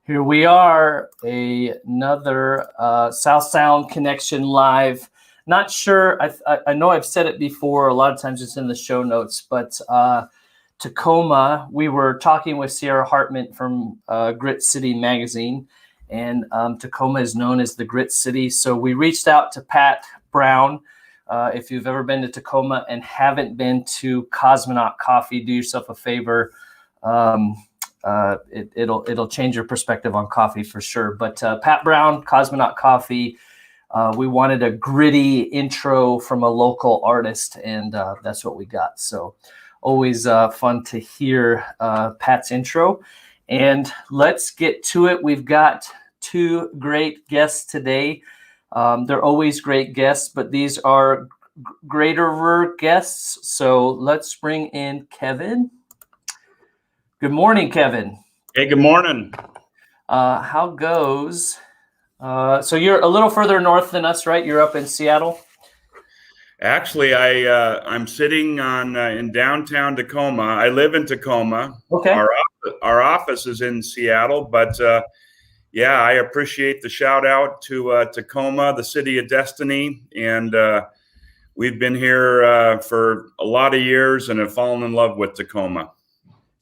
Here we are, another South Sound Connection Live. Not sure, I know I've said it before, a lot of times it's in the show notes, but Tacoma, we were talking with Sierra Hartman from Grit City magazine, and Tacoma is known as the Grit City. So we reached out to Pat Brown. If you've ever been to Tacoma and haven't been to Cosmonaut Coffee, do yourself a favor. It'll change your perspective on coffee for sure. But Pat Brown, Cosmonaut Coffee, we wanted a gritty intro from a local artist, and that's what we got. So always fun to hear Pat's intro. And let's get to it. We've got two great guests today. They're always great guests, but these are greater guests. So let's bring in Kevin. Good morning, Kevin. Hey, good morning. How goes? So you're a little further north than us, right? You're up in Seattle. Actually, I'm sitting in downtown Tacoma. I live in Tacoma. Okay. Our office is in Seattle, but yeah, I appreciate the shout out to Tacoma, the city of destiny, and we've been here for a lot of years and have fallen in love with Tacoma.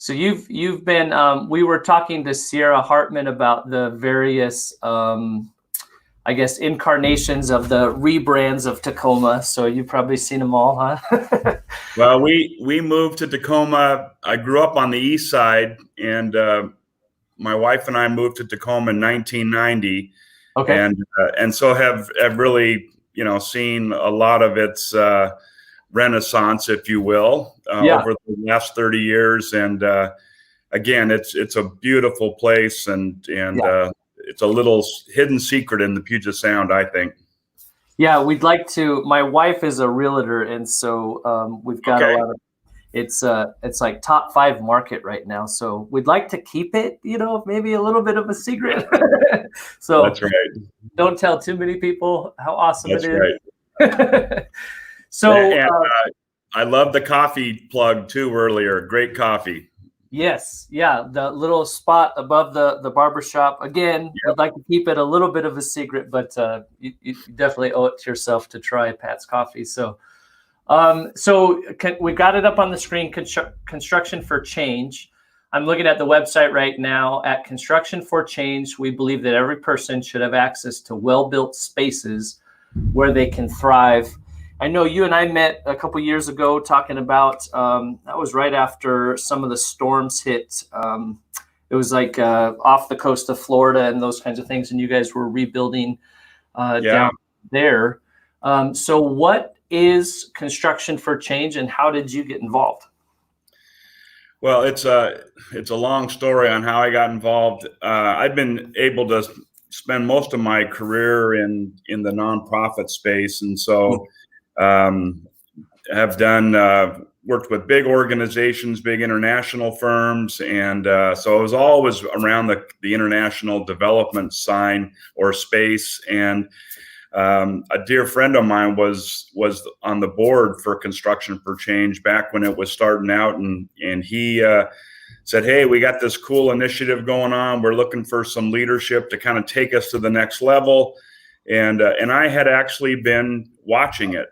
So you've been. We were talking to Sierra Hartman about the various, I guess, incarnations of the rebrands of Tacoma. So you've probably seen them all, huh? Well, we moved to Tacoma. I grew up on the east side, and my wife and I moved to Tacoma in 1990. Okay. And so have really, seen a lot of its renaissance, if you will, over the last 30 years. And again, it's a beautiful place, and it's a little hidden secret in the Puget Sound, I think. Yeah, we'd like to. My wife is a realtor, and so we've got a lot of. It's like top 5 market right now, so we'd like to keep it, maybe a little bit of a secret. So that's right. Don't tell too many people how awesome that's it is. Right. So I love the coffee plug too earlier. Great coffee. Yes. Yeah. The little spot above the barbershop. Again, We'd like to keep it a little bit of a secret, but you definitely owe it to yourself to try Pat's coffee. So we got it up on the screen, Construction for Change. I'm looking at the website right now. At Construction for Change, we believe that every person should have access to well-built spaces where they can thrive. I know you and I met a couple years ago talking about, that was right after some of the storms hit. It was like off the coast of Florida and those kinds of things, and you guys were rebuilding down there. So what is Construction for Change, and how did you get involved? Well, it's a long story on how I got involved. I've been able to spend most of my career in the nonprofit space, and so have done worked with big organizations, big international firms, and so I was always around the international development sign or space. And a dear friend of mine was on the board for Construction for Change back when it was starting out, and he said, "Hey, we got this cool initiative going on. We're looking for some leadership to kind of take us to the next level." And I had actually been watching it.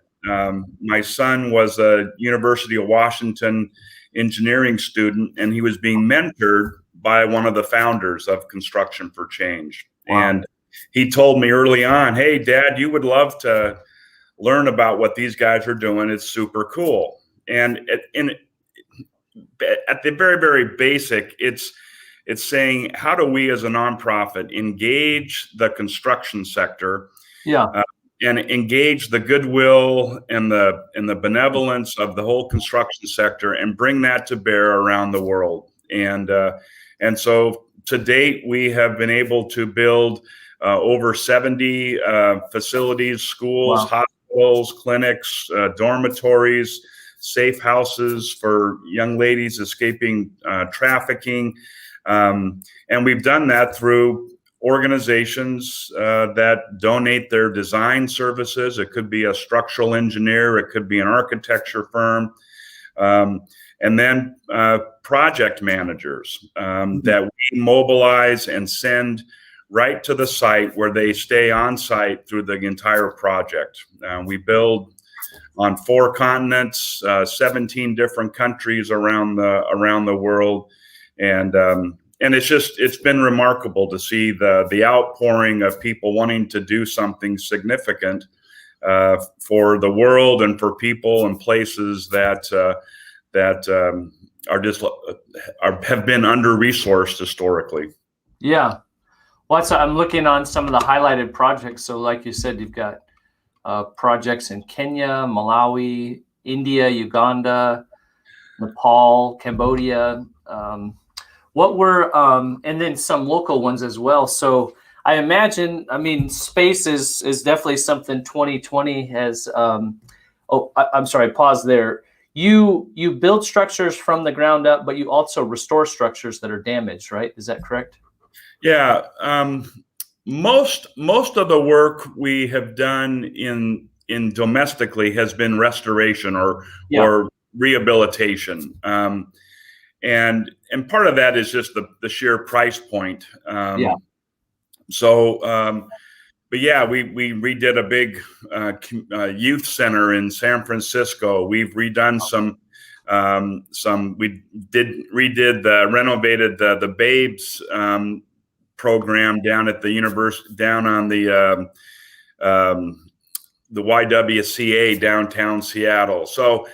My son was a University of Washington engineering student, and he was being mentored by one of the founders of Construction for Change. Wow. And he told me early on, "Hey, Dad, you would love to learn about what these guys are doing. It's super cool." And at the very, very basic, it's saying, how do we as a nonprofit engage the construction sector? And engage the goodwill and the benevolence of the whole construction sector and bring that to bear around the world. And so to date, we have been able to build over 70 facilities, schools, hospitals, clinics, dormitories, safe houses for young ladies escaping trafficking. And we've done that through organizations that donate their design services. It could be a structural engineer, it could be an architecture firm. and then project managers that we mobilize and send right to the site, where they stay on site through the entire project. We build on 4 continents, 17 different countries around the world, and it's been remarkable to see the outpouring of people wanting to do something significant for the world and for people and places that have been under-resourced historically. Yeah. Well, I'm looking on some of the highlighted projects. So like you said, you've got projects in Kenya, Malawi, India, Uganda, Nepal, Cambodia. And then some local ones as well. So I imagine, space is definitely something 2020 has, I'm sorry, pause there. You build structures from the ground up, but you also restore structures that are damaged, right? Is that correct? Yeah. Most of the work we have done in domestically has been restoration or rehabilitation. And part of that is just the sheer price point. But yeah, we redid a big youth center in San Francisco. We've redone renovated the Babes program down at the university, down on the YWCA downtown Seattle. So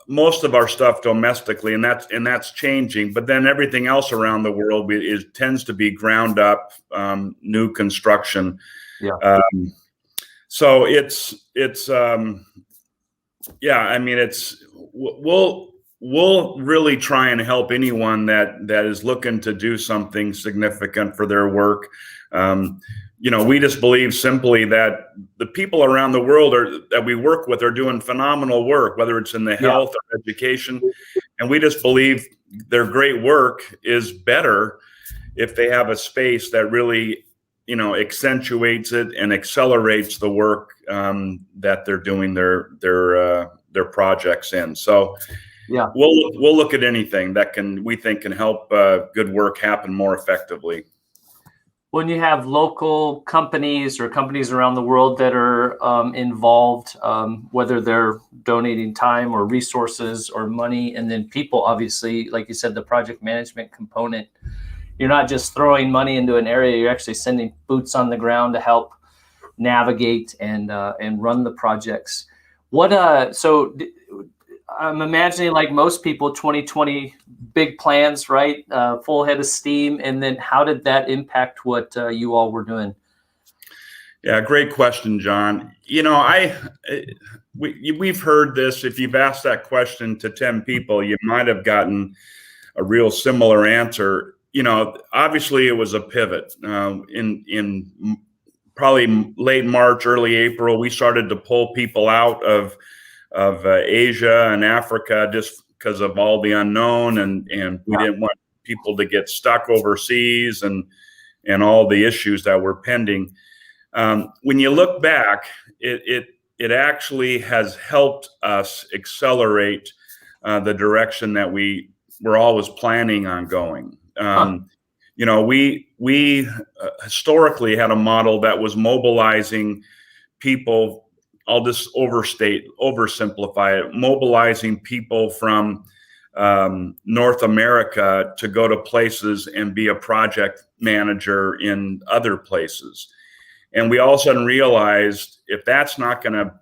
most of our stuff domestically, and that's changing. But then everything else around the world tends to be ground up, new construction. Yeah. So we'll really try and help anyone that is looking to do something significant for their work. We just believe simply that the people around the world that we work with are doing phenomenal work, whether it's in the health or education. And we just believe their great work is better if they have a space that really, accentuates it and accelerates the work that they're doing their projects in. So yeah, we'll look at anything that we think can help good work happen more effectively. When you have local companies or companies around the world that are involved, whether they're donating time or resources or money, and then people, obviously, like you said, the project management component, you're not just throwing money into an area, you're actually sending boots on the ground to help navigate and run the projects. So I'm imagining, like most people, 2020 big plans, right? Full head of steam. And then how did that impact what you all were doing? Yeah, great question, John. We've heard this. If you've asked that question to 10 people, you might have gotten a real similar answer. Obviously it was a pivot. In probably late March, early April, we started to pull people out of Asia and Africa just because of all the unknown, and we didn't want people to get stuck overseas and all the issues that were pending. When you look back, it actually has helped us accelerate the direction that we were always planning on going. We historically had a model that was mobilizing people. I'll just oversimplify it, mobilizing people from North America to go to places and be a project manager in other places. And we all of a sudden realized, if that's not going to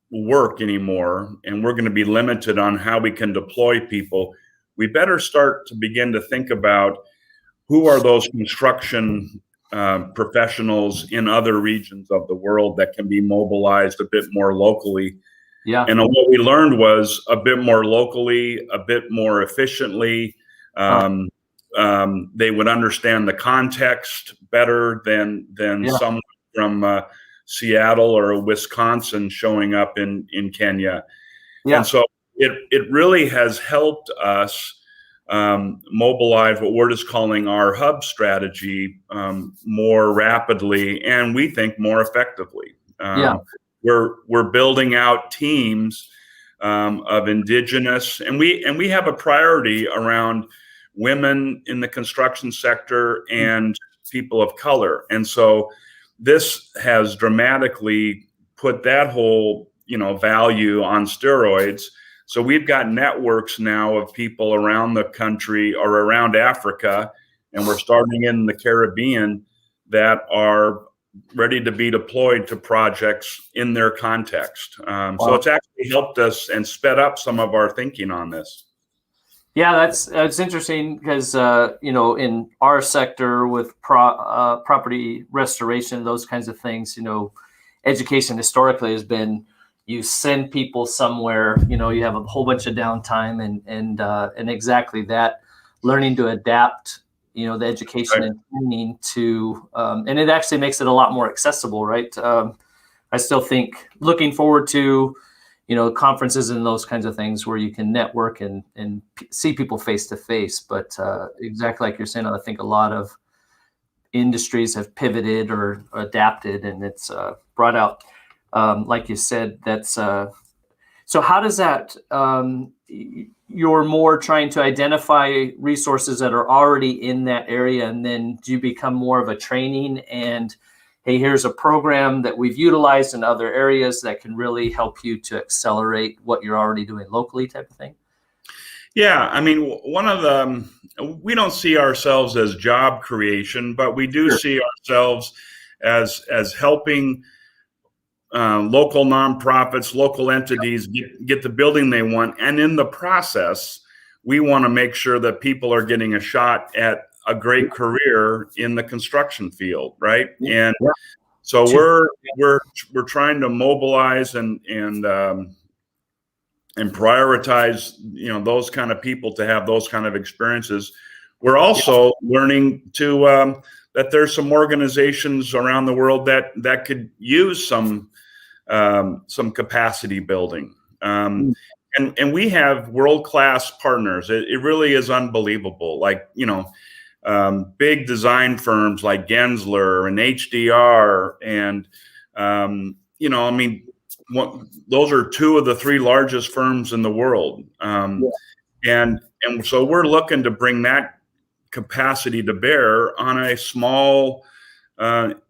work anymore, and we're going to be limited on how we can deploy people, we better start to begin to think about who are those construction professionals in other regions of the world that can be mobilized a bit more locally. Yeah. And what we learned was a bit more locally, a bit more efficiently. They would understand the context better than someone from Seattle or Wisconsin showing up in Kenya. Yeah. And so it really has helped us mobilize what we're just calling our hub strategy more rapidly, and we think more effectively. We're building out teams of indigenous, and we have a priority around women in the construction sector and people of color. And so this has dramatically put that whole, value on steroids. So we've got networks now of people around the country or around Africa, and we're starting in the Caribbean, that are ready to be deployed to projects in their context. So it's actually helped us and sped up some of our thinking on this. Yeah, that's interesting because in our sector with property restoration, those kinds of things, education historically has been, you send people somewhere, you have a whole bunch of downtime and exactly that, learning to adapt, the education Right. and training to, and it actually makes it a lot more accessible, right? I still think looking forward to, conferences and those kinds of things where you can network and see people face to face. But exactly like you're saying, I think a lot of industries have pivoted or adapted, and it's brought out, like you said, that's so how does that, you're more trying to identify resources that are already in that area, and then do you become more of a training and, hey, here's a program that we've utilized in other areas that can really help you to accelerate what you're already doing locally type of thing? Yeah, I mean, we don't see ourselves as job creation, but we do Sure. see ourselves as helping local nonprofits, local entities get the building they want. And in the process, we want to make sure that people are getting a shot at a great career in the construction field, right? And so we're trying to mobilize and prioritize, those kind of people to have those kind of experiences. We're also learning to that there's some organizations around the world that could use some capacity building. And we have world-class partners. It really is unbelievable. Like, big design firms like Gensler and HDR. And, those are two of the three largest firms in the world. And so we're looking to bring that capacity to bear on a small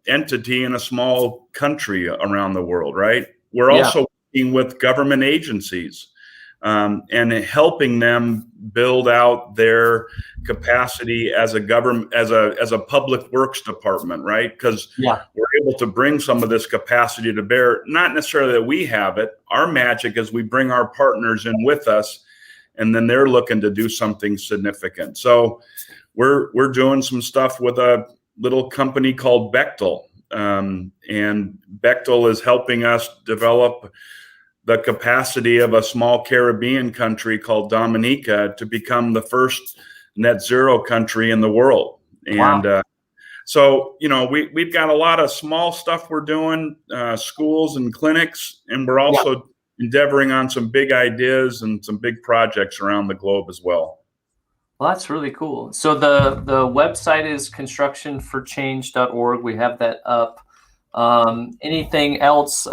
entity in a small country around the world, right? We're also working with government agencies and helping them build out their capacity as a government, as a public works department, right? Because we're able to bring some of this capacity to bear. Not necessarily that we have it. Our magic is we bring our partners in with us, and then they're looking to do something significant. So we're doing some stuff with a little company called Bechtel, and Bechtel is helping us develop the capacity of a small Caribbean country called Dominica to become the first net zero country in the world. And so, we've got a lot of small stuff we're doing, schools and clinics, and we're also endeavoring on some big ideas and some big projects around the globe as well. Well, that's really cool. So the website is constructionforchange.org. We have that up. Anything else?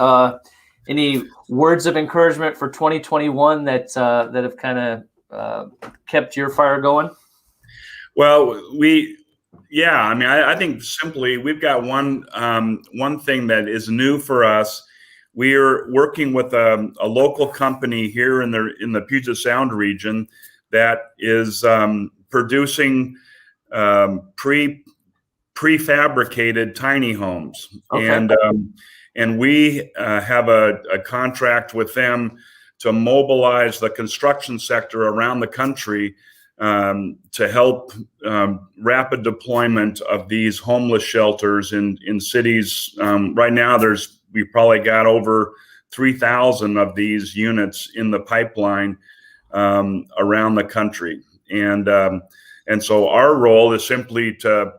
Any words of encouragement for 2021 that have kind of kept your fire going? Well, I think simply we've got one thing that is new for us. We're working with a local company here in the Puget Sound region that is producing prefabricated tiny homes. Okay. And we have a contract with them to mobilize the construction sector around the country to help rapid deployment of these homeless shelters in cities. Right now, we probably got over 3,000 of these units in the pipeline around the country. And so our role is simply to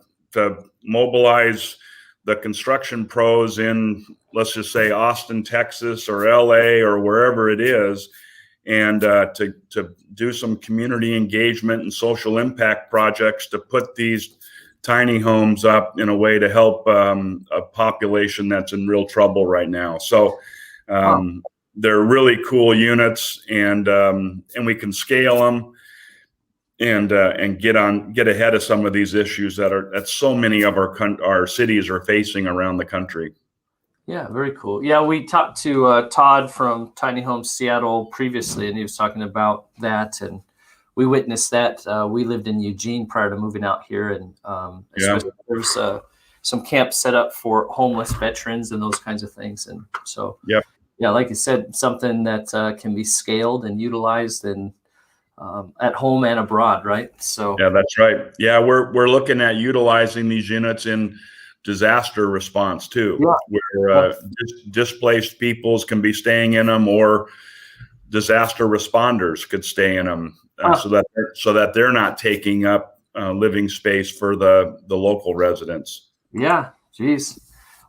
mobilize the construction pros in, let's just say, Austin, Texas, or LA, or wherever it is, and to do some community engagement and social impact projects to put these tiny homes up in a way to help a population that's in real trouble right now. So they're really cool units, and we can scale them and get ahead of some of these issues that so many of our cities are facing around the country. Yeah, very cool. Yeah, we talked to Todd from Tiny Homes Seattle previously, and he was talking about that, and we witnessed that. We lived in Eugene prior to moving out here, and especially there's some camps set up for homeless veterans and those kinds of things. And so, yeah, like you said, something that can be scaled and utilized and at home and abroad, right? So yeah, that's right. Yeah, we're looking at utilizing these units in disaster response too, where displaced peoples can be staying in them, or disaster responders could stay in them, so that they're not taking up living space for the local residents. Yeah, geez.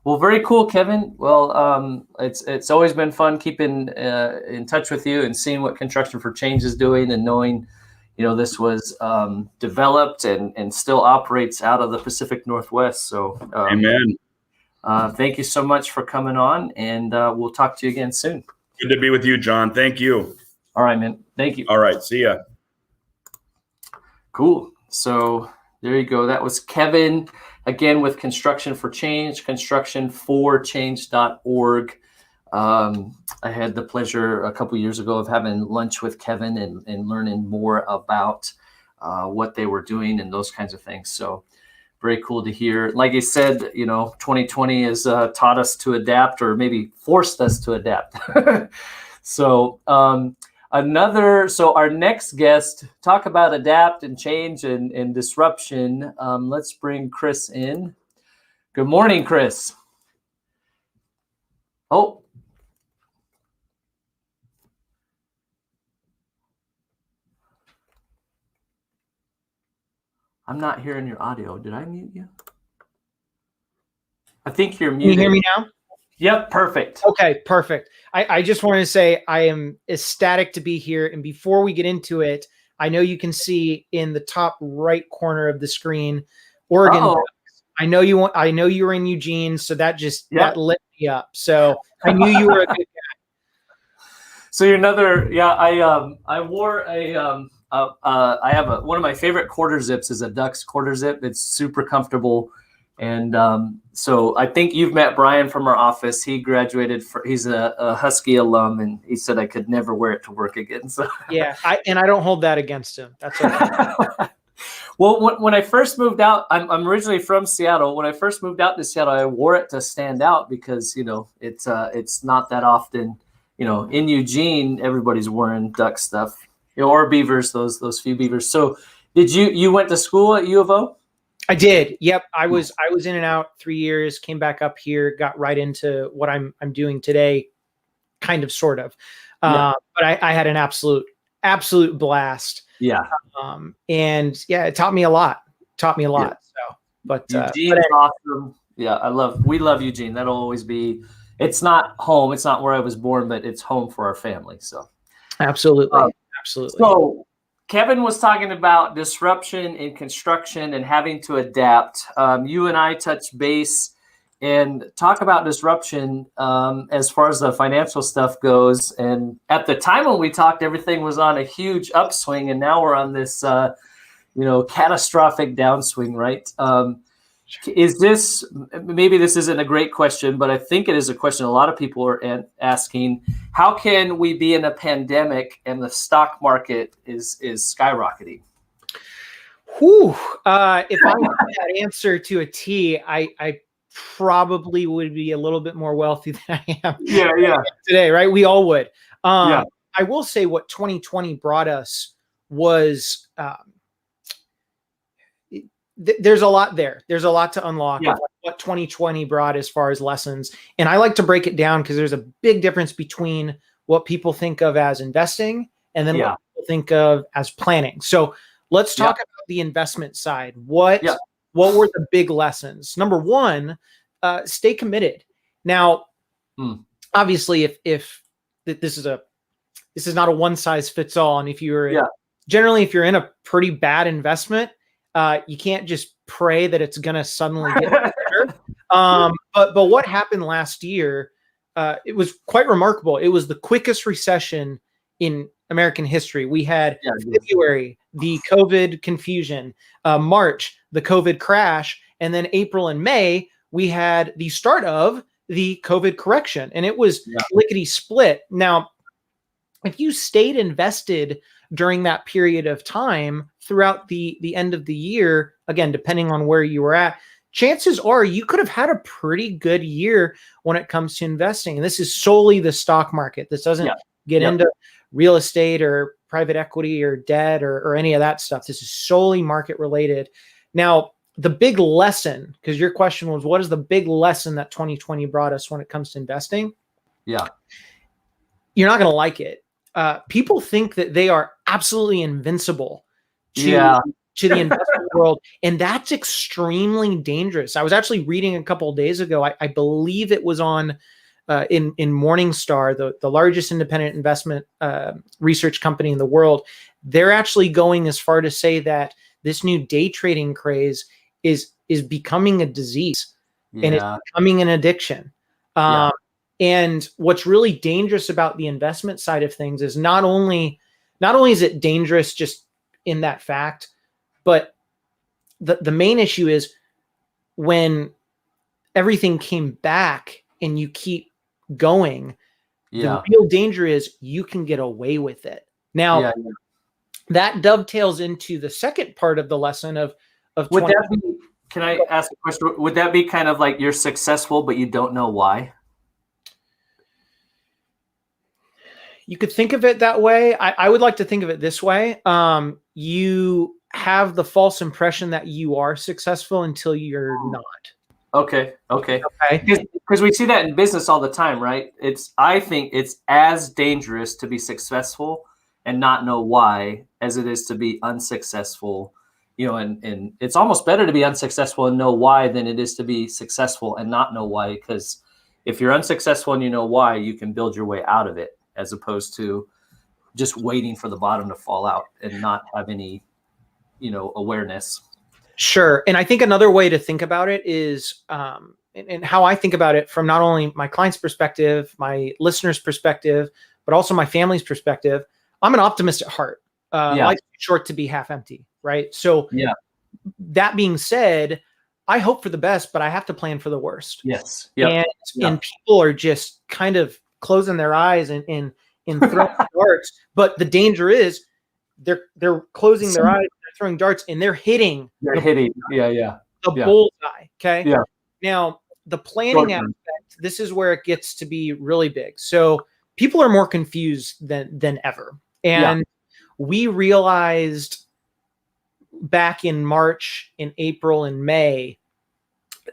Well, very cool, Kevin. Well, it's always been fun keeping in touch with you and seeing what Construction for Change is doing, and knowing, this was developed and still operates out of the Pacific Northwest. So, amen. Thank you so much for coming on, and we'll talk to you again soon. Good to be with you, John. Thank you. All right, man. Thank you. All right. See ya. Cool. So there you go. That was Kevin, again, with Construction for Change, constructionforchange.org. I had the pleasure a couple years ago of having lunch with Kevin and learning more about what they were doing and those kinds of things. So very cool to hear. Like I said, 2020 has taught us to adapt, or maybe forced us to adapt. So our next guest, talk about adapt and change and disruption. Let's bring Chris in. Good morning, Chris. Oh. I'm not hearing your audio. Did I mute you? I think you're muted. Can you hear me now? Yep, perfect. Okay, perfect. I just want to say I am ecstatic to be here. And before we get into it, I know you can see in the top right corner of the screen, Oregon. Uh-oh. I know you were in Eugene, so that lit me up. So I knew you were a good guy. So you're another, I wore I have one of my favorite quarter zips is a Ducks quarter zip. It's super comfortable. And so I think you've met Brian from our office. He graduated, he's a Husky alum, and he said I could never wear it to work again. So yeah, I don't hold that against him. That's okay. Well, when I first moved out, I'm originally from Seattle. When I first moved out to Seattle, I wore it to stand out because, it's not that often, in Eugene, everybody's wearing Duck stuff, or Beavers, those few Beavers. So did you went to school at U of O? I did. Yep. I was in and out 3 years, came back up here, got right into what I'm doing today, kind of, sort of. But I had an absolute blast. Yeah. And yeah, it taught me a lot. So, but Eugene's awesome. Yeah, we love Eugene. That'll always be, it's not home. It's not where I was born, but it's home for our family. So absolutely. So Kevin was talking about disruption in construction and having to adapt. You and I touch base and talk about disruption as far as the financial stuff goes. And at the time when we talked, everything was on a huge upswing, and now we're on this, catastrophic downswing, right? Is this, maybe this isn't a great question, but I think it is a question a lot of people are asking. How can we be in a pandemic and the stock market is skyrocketing? Whew. If I had that answer to a T, I probably would be a little bit more wealthy than I am today, right? We all would. I will say what 2020 brought us was there's a lot there. There's a lot to unlock of what 2020 brought as far as lessons. And I like to break it down because there's a big difference between what people think of as investing and then what people think of as planning. So let's talk about the investment side. What were the big lessons? Number one, stay committed. Now, obviously, if this is not a one size fits all, and if you're generally if you're in a pretty bad investment, you can't just pray that it's going to suddenly get better. But what happened last year it was quite remarkable. It was the quickest recession in American history. We had February, the COVID confusion, March, the COVID crash, and then April and May, we had the start of the COVID correction, and it was lickety split. Now, if you stayed invested during that period of time throughout the end of the year, again, depending on where you were at, chances are you could have had a pretty good year when it comes to investing. And this is solely the stock market. This doesn't get into real estate or private equity or debt or any of that stuff. This is solely market related. Now, the big lesson, because your question was, what is the big lesson that 2020 brought us when it comes to investing? Yeah. You're not going to like it. People think that they are absolutely invincible to the investment world, and that's extremely dangerous. I was actually reading a couple of days ago, I believe it was on in Morningstar, the largest independent investment research company in the world. They're actually going as far to say that this new day trading craze is becoming a disease, and it's becoming an addiction. And what's really dangerous about the investment side of things is not only is it dangerous just in that fact, but the main issue is when everything came back and you keep going, the real danger is you can get away with it. Now, that dovetails into the second part of the lesson of would that be, can I ask a question? Would that be kind of like you're successful, but you don't know why? You could think of it that way. I would like to think of it this way. You have the false impression that you are successful until you're not. Okay. Because we see that in business all the time, right? I think it's as dangerous to be successful and not know why as it is to be unsuccessful. And it's almost better to be unsuccessful and know why than it is to be successful and not know why. Because if you're unsuccessful and you know why, you can build your way out of it, as opposed to just waiting for the bottom to fall out and not have any, awareness. Sure. And I think another way to think about it is, and how I think about it from not only my client's perspective, my listeners' perspective, but also my family's perspective. I'm an optimist at heart. Life's too short to be half empty, right? So that being said, I hope for the best, but I have to plan for the worst. Yes. And people are just kind of closing their eyes and throwing darts. But the danger is they're closing their eyes, they're throwing darts, and they're hitting. The bullseye. Okay. Yeah. Now, the planning aspect, this is where it gets to be really big. So people are more confused than ever. And we realized back in March, in April, and May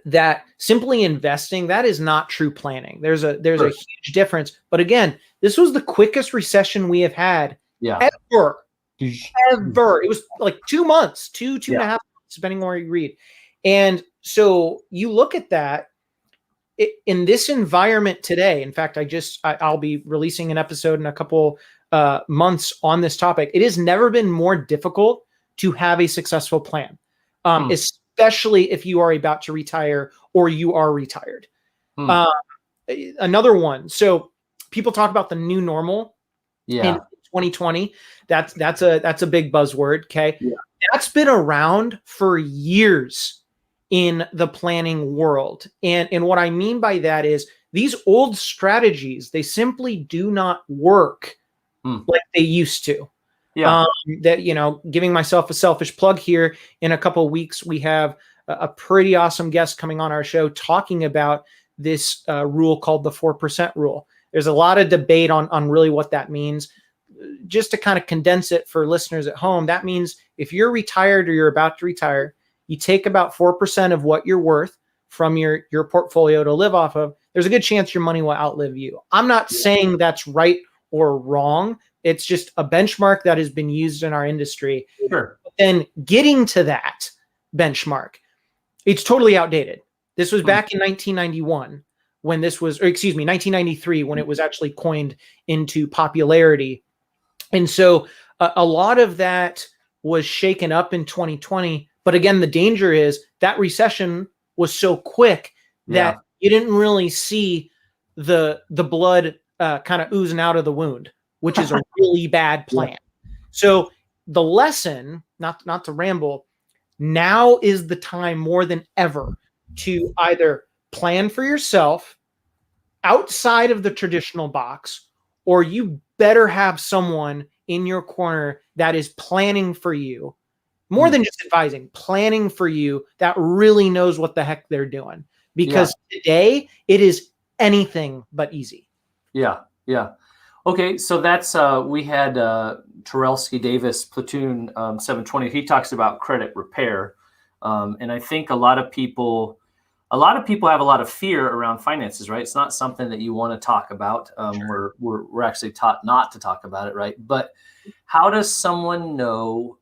that simply investing, that is not true planning. There's a huge difference. But again, this was the quickest recession we have had ever. It was like 2 months, two and a half months, depending on where you read. And so you look at that in this environment today. In fact, I'll be releasing an episode in a couple months on this topic. It has never been more difficult to have a successful plan, especially if you are about to retire or you are retired. Another one. So people talk about the new normal in 2020. That's a big buzzword. Okay. That's been around for years in the planning world. And what I mean by that is these old strategies, they simply do not work like they used to. Giving myself a selfish plug here, in a couple of weeks, we have a pretty awesome guest coming on our show talking about this rule called the 4% rule. There's a lot of debate on really what that means. Just to kind of condense it for listeners at home, that means if you're retired or you're about to retire, you take about 4% of what you're worth from your portfolio to live off of. There's a good chance your money will outlive you. I'm not saying that's right or wrong. It's just a benchmark that has been used in our industry. Sure. But then getting to that benchmark, it's totally outdated. This was back in 1991 when this was, 1993 when it was actually coined into popularity. And so a lot of that was shaken up in 2020. But again, the danger is that recession was so quick that you didn't really see the blood kind of oozing out of the wound, which is a really bad plan. So the lesson, not to ramble, now is the time more than ever to either plan for yourself outside of the traditional box, or you better have someone in your corner that is planning for you, more than just advising, planning for you, that really knows what the heck they're doing. Because today it is anything but easy. Yeah. Okay, so that's we had Terrellski Davis, Platoon 720. He talks about credit repair, and I think a lot of people have a lot of fear around finances, right? It's not something that you want to talk about. We're actually taught not to talk about it, right? But how does someone know?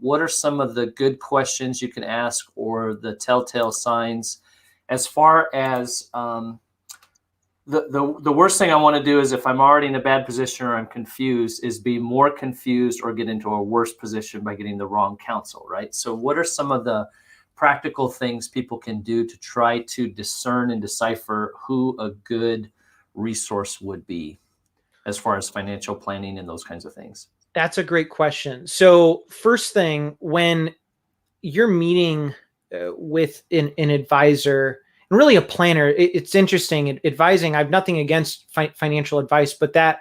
What are some of the good questions you can ask, or the telltale signs, as far as the worst thing I want to do is, if I'm already in a bad position or I'm confused, is be more confused or get into a worse position by getting the wrong counsel, right? So what are some of the practical things people can do to try to discern and decipher who a good resource would be as far as financial planning and those kinds of things? That's a great question. So first thing, when you're meeting with an advisor, and really a planner, it's interesting. Advising, I have nothing against financial advice, but that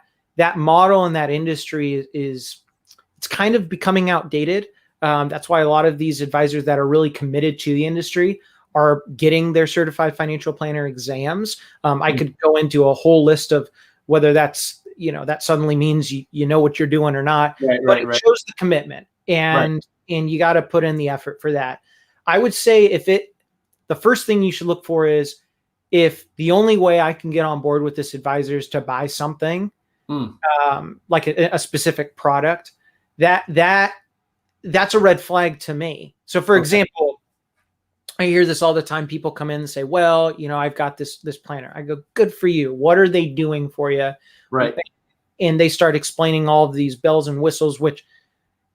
model in that industry it's kind of becoming outdated. That's why a lot of these advisors that are really committed to the industry are getting their certified financial planner exams. I could go into a whole list of whether that's, that suddenly means you know what you're doing or not, but it shows the commitment, and you got to put in the effort for that. I would say the first thing you should look for is, if the only way I can get on board with this advisor is to buy something, like a specific product, that's a red flag to me. So for example, I hear this all the time. People come in and say, well, I've got this planner. I go, good for you. What are they doing for you? Right. And they start explaining all of these bells and whistles, which,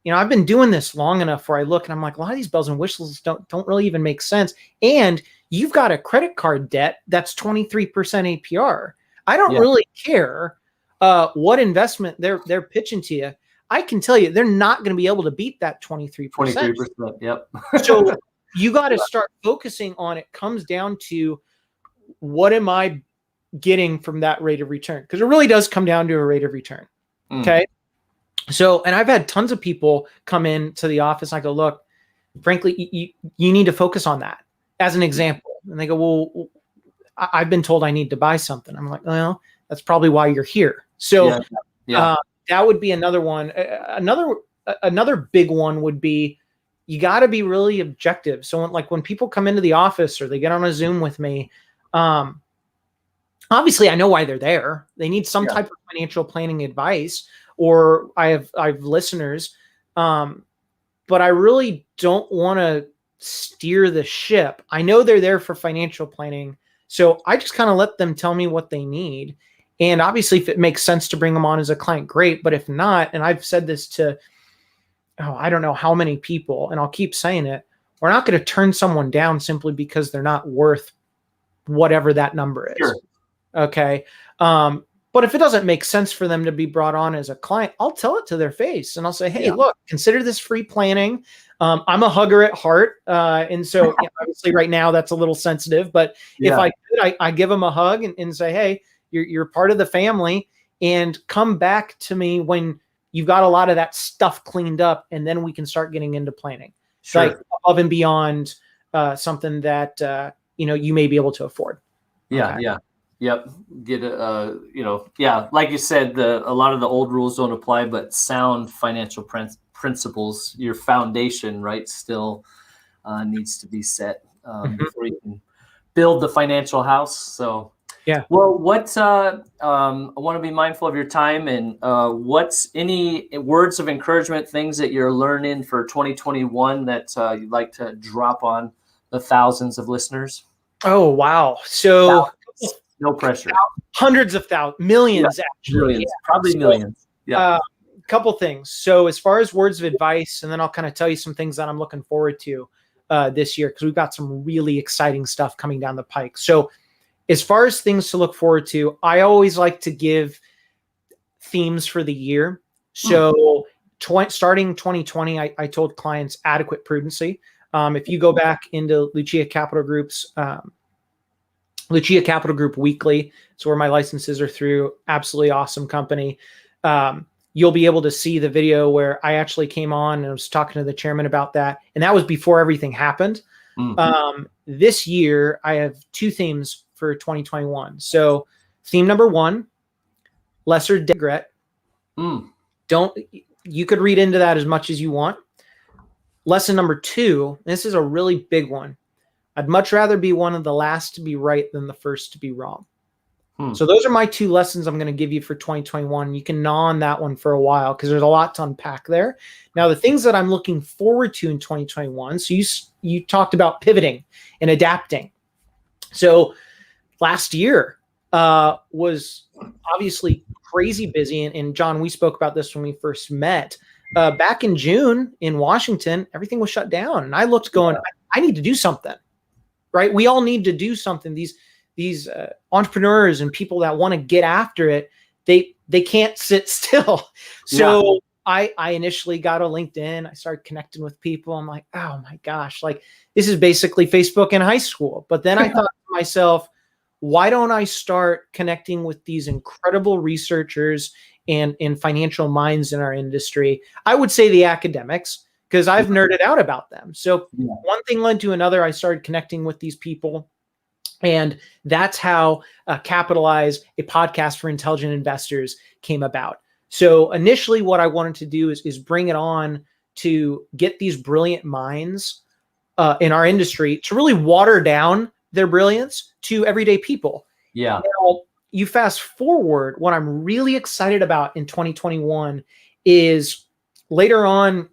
I've been doing this long enough where I look and I'm like, a lot of these bells and whistles don't really even make sense. And you've got a credit card debt that's 23% APR. I don't really care what investment they're pitching to you. I can tell you, they're not going to be able to beat that 23%. 23%. Yep. So you got to start focusing on, it comes down to, what am I getting from that rate of return? Because it really does come down to a rate of return. Okay. So, and I've had tons of people come into the office. I go, look, frankly, you need to focus on that as an example. And they go, well, I've been told I need to buy something. I'm like, well, that's probably why you're here. So that would be another one. Another big one would be, you got to be really objective. So when people come into the office or they get on a Zoom with me, obviously I know why they're there. They need some type of financial planning advice, or I have listeners, but I really don't want to steer the ship. I know they're there for financial planning, so I just kind of let them tell me what they need. And obviously, if it makes sense to bring them on as a client, great. But if not, and I've said this to, I don't know how many people, and I'll keep saying it, we're not going to turn someone down simply because they're not worth whatever that number is. Sure. Okay. But if it doesn't make sense for them to be brought on as a client, I'll tell it to their face and I'll say, hey, look, consider this free planning. I'm a hugger at heart. And so obviously right now that's a little sensitive, but if I could, I give them a hug and say, hey, you're part of the family, and come back to me when you've got a lot of that stuff cleaned up, and then we can start getting into planning. Sure. Like above and beyond something that, you may be able to afford. Yeah. Yeah. Yep. Get like you said, a lot of the old rules don't apply, but sound financial principles, your foundation, right, still needs to be set before you can build the financial house. So, well, I want to be mindful of your time, and what's any words of encouragement, things that you're learning for 2021 that you'd like to drop on the thousands of listeners? Oh, wow. So no pressure. Hundreds of thousands, millions, actually. Millions, probably millions. Yeah. Couple things. So as far as words of advice, and then I'll kind of tell you some things that I'm looking forward to this year, because we've got some really exciting stuff coming down the pike. So as far as things to look forward to, I always like to give themes for the year. So starting 2020, I told clients adequate prudency. If you go back into Lucia Capital Group's Lucia Capital Group Weekly, it's where my licenses are through, absolutely awesome company. You'll be able to see the video where I actually came on and I was talking to the chairman about that. And that was before everything happened. This year, I have two themes for 2021. So theme number one, lesser debt regret. You could read into that as much as you want. Lesson number two, this is a really big one. I'd much rather be one of the last to be right than the first to be wrong. So those are my two lessons I'm going to give you for 2021. You can gnaw on that one for a while because there's a lot to unpack there. Now, the things that I'm looking forward to in 2021. So you talked about pivoting and adapting. So last year was obviously crazy busy. And John, we spoke about this when we first met. Back in June in Washington, everything was shut down. And I looked going, I need to do something, right? We all need to do something. These entrepreneurs and people that want to get after it, they can't sit still. So I initially got a LinkedIn. I started connecting with people. I'm like, oh my gosh, like this is basically Facebook in high school. But then I thought to myself, why don't I start connecting with these incredible researchers and financial minds in our industry? I would say the academics, because I've nerded out about them. So one thing led to another. I started connecting with these people. And that's how Capitalize, a podcast for intelligent investors, came about. So initially what I wanted to do is bring it on to get these brilliant minds in our industry to really water down their brilliance to everyday people. Now, you fast forward, what I'm really excited about in 2021 is later on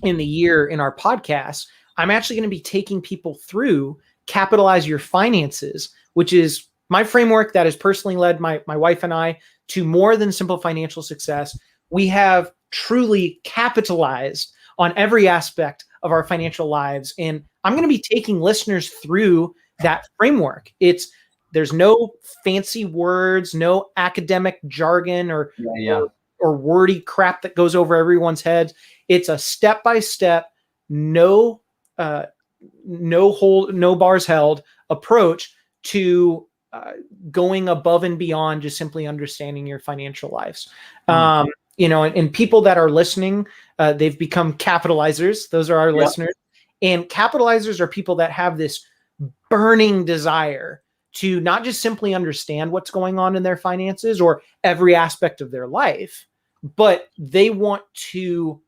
in the year in our podcast, I'm actually going to be taking people through Capitalize Your Finances, which is my framework that has personally led my wife and I to more than simple financial success. We have truly capitalized on every aspect of our financial lives. And I'm going to be taking listeners through that framework. There's no fancy words, no academic jargon or wordy crap that goes over everyone's heads. It's a step-by-step, no bars held approach to going above and beyond just simply understanding your financial lives. And people that are listening, they've become capitalizers. Those are our listeners. And capitalizers are people that have this burning desire to not just simply understand what's going on in their finances or every aspect of their life, but they want to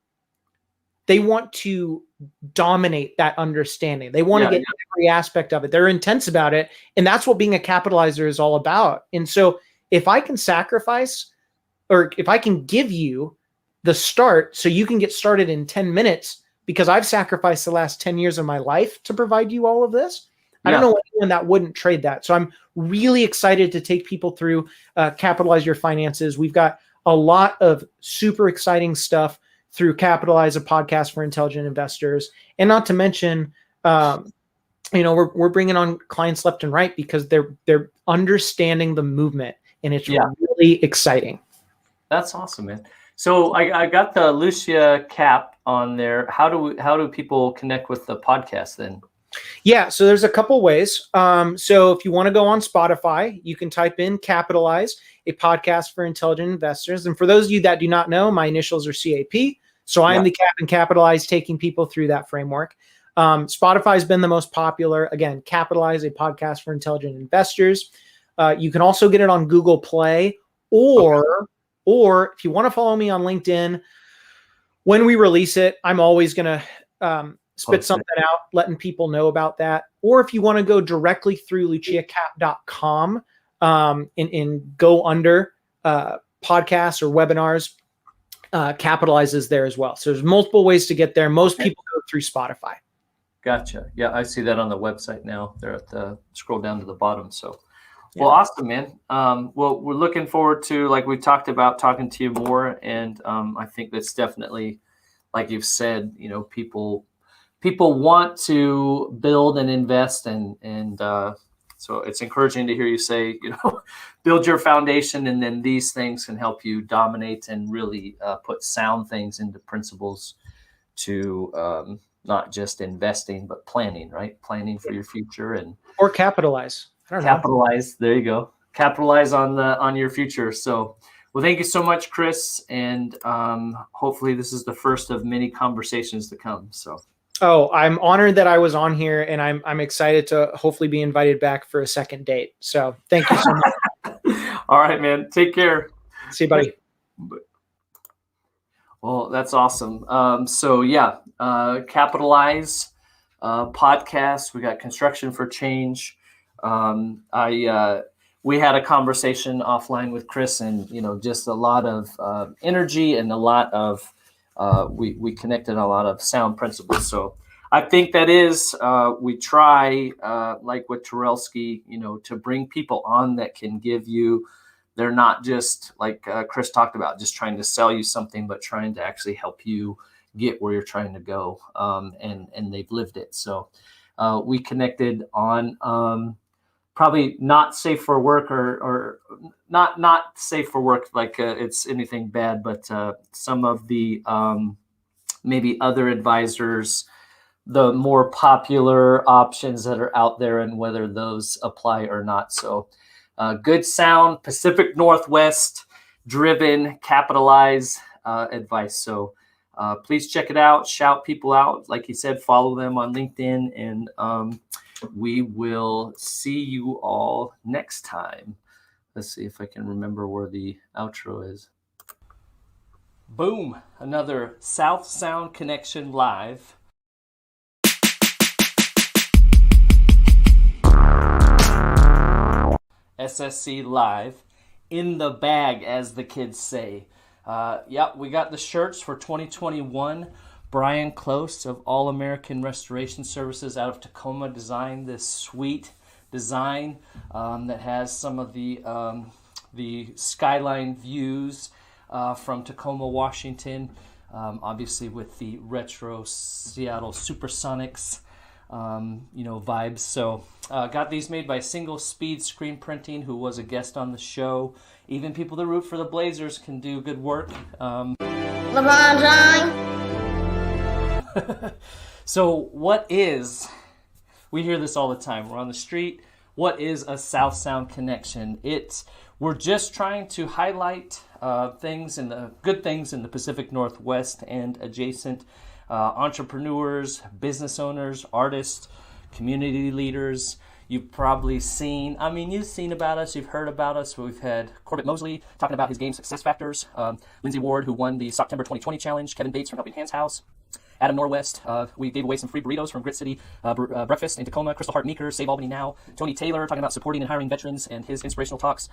dominate that understanding. They want to get every aspect of it. They're intense about it. And that's what being a capitalizer is all about. And so if I can sacrifice, or if I can give you the start so you can get started in 10 minutes, because I've sacrificed the last 10 years of my life to provide you all of this, I don't know anyone that wouldn't trade that. So I'm really excited to take people through Capitalize Your Finances. We've got a lot of super exciting stuff through Capitalize, a podcast for intelligent investors. And not to mention, we're bringing on clients left and right because they're understanding the movement, and it's really exciting. That's awesome, man. So I got the Lucia Cap on there. How do people connect with the podcast then? Yeah, so there's a couple ways. So if you want to go on Spotify, you can type in Capitalize, a podcast for intelligent investors. And for those of you that do not know, my initials are CAP. So I am the Cap in Capitalize, taking people through that framework. Spotify has been the most popular. Again, Capitalize, a podcast for intelligent investors. You can also get it on Google Play, or if you want to follow me on LinkedIn, when we release it, I'm always going to spit something out, letting people know about that. Or if you want to go directly through luciacap.com and go under podcasts or webinars, Capitalizes there as well. So there's multiple ways to get there. Most people go through Spotify. Gotcha. Yeah, I see that on the website now. They're at the scroll down to the bottom. So, well, awesome, man. Well, we're looking forward to, like we talked about, talking to you more. And I think that's definitely, like you've said, people want to build and invest and So it's encouraging to hear you say, build your foundation, and then these things can help you dominate and really put sound things into principles to not just investing, but planning, right? Planning for your future or capitalize. I don't know. Capitalize. There you go. Capitalize on your future. So, well, thank you so much, Chris. And hopefully this is the first of many conversations to come. So. Oh, I'm honored that I was on here, and I'm excited to hopefully be invited back for a second date. So thank you so much. All right, man. Take care. See you, buddy. Well, that's awesome. So yeah, Capitalize podcast. We got Construction for Change. We had a conversation offline with Chris, and just a lot of energy and a lot of we connected a lot of sound principles. So I think that is we try like with Turelski, to bring people on that can give you. They're not just like Chris talked about, just trying to sell you something, but trying to actually help you get where you're trying to go. And they've lived it. So we connected on probably not safe for work or not safe for work like it's anything bad, but some of the maybe other advisors, the more popular options that are out there and whether those apply or not. So good sound, Pacific Northwest driven, Capitalize advice. So please check it out, shout people out. Like he said, follow them on LinkedIn, and we will see you all next time. Let's see if I can remember where the outro is. Boom, another South Sound Connection live. SSC live, in the bag, as the kids say. Yep, we got the shirts for 2021. Brian Close of All American Restoration Services out of Tacoma designed this sweet design that has some of the skyline views from Tacoma, Washington, obviously with the retro Seattle Supersonics vibes. So got these made by Single Speed Screen Printing, who was a guest on the show. Even people that root for the Blazers can do good work. LeBron James. So we hear this all the time. We're on the street. What is a South Sound connection? We're just trying to highlight good things in the Pacific Northwest and adjacent entrepreneurs, business owners, artists, community leaders. You've probably seen about us, you've heard about us. We've had Corbett Mosley talking about his game success factors, Lindsay Ward, who won the September 2020 challenge, Kevin Bates from Helping Hands House, Adam Norwest, we gave away some free burritos from Grit City Breakfast in Tacoma, Crystal Hart Meeker, Save Albany Now, Tony Taylor talking about supporting and hiring veterans and his inspirational talks,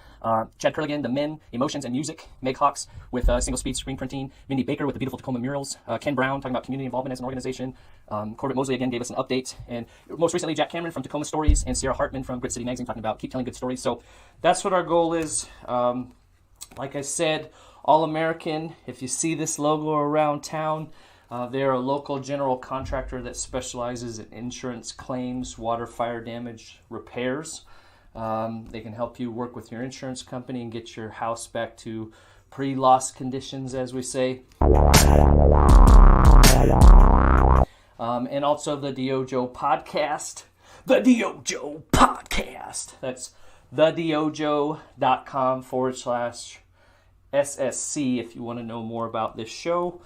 Chad Curligan, The Men, Emotions and Music, Meg Hawks with Single Speed Screen Printing, Mindy Baker with the Beautiful Tacoma Murals, Ken Brown talking about community involvement as an organization, Corbett Mosley again gave us an update, and most recently Jack Cameron from Tacoma Stories and Sierra Hartman from Grit City Magazine talking about keep telling good stories. So that's what our goal is. Like I said, All American, if you see this logo around town, they're a local general contractor that specializes in insurance claims, water, fire damage repairs. They can help you work with your insurance company and get your house back to pre-loss conditions, as we say. And also the DYOJO podcast. The DYOJO podcast. That's thedyojo.com/SSC if you want to know more about this show.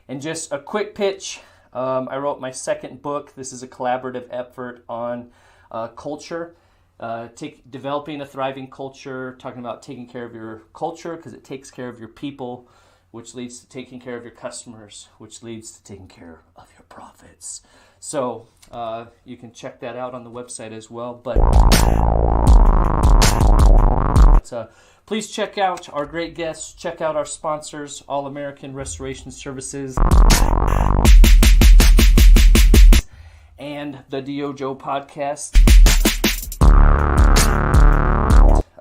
And just a quick pitch. I wrote my second book. This is a collaborative effort on culture. Developing a thriving culture, talking about taking care of your culture because it takes care of your people, which leads to taking care of your customers, which leads to taking care of your profits. So you can check that out on the website as well. But please check out our great guests. Check out our sponsors, All American Restoration Services and the DYOJO podcast.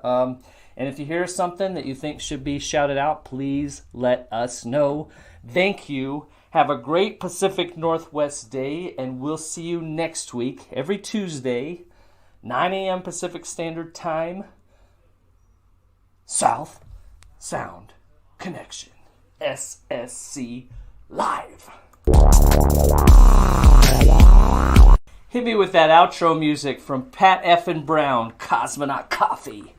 And if you hear something that you think should be shouted out, please let us know. Thank you. Have a great Pacific Northwest day, and we'll see you next week, every Tuesday, 9 a.m. Pacific Standard Time, South Sound Connection, SSC Live. Hit me with that outro music from Pat F. and Brown, Cosmonaut Coffee.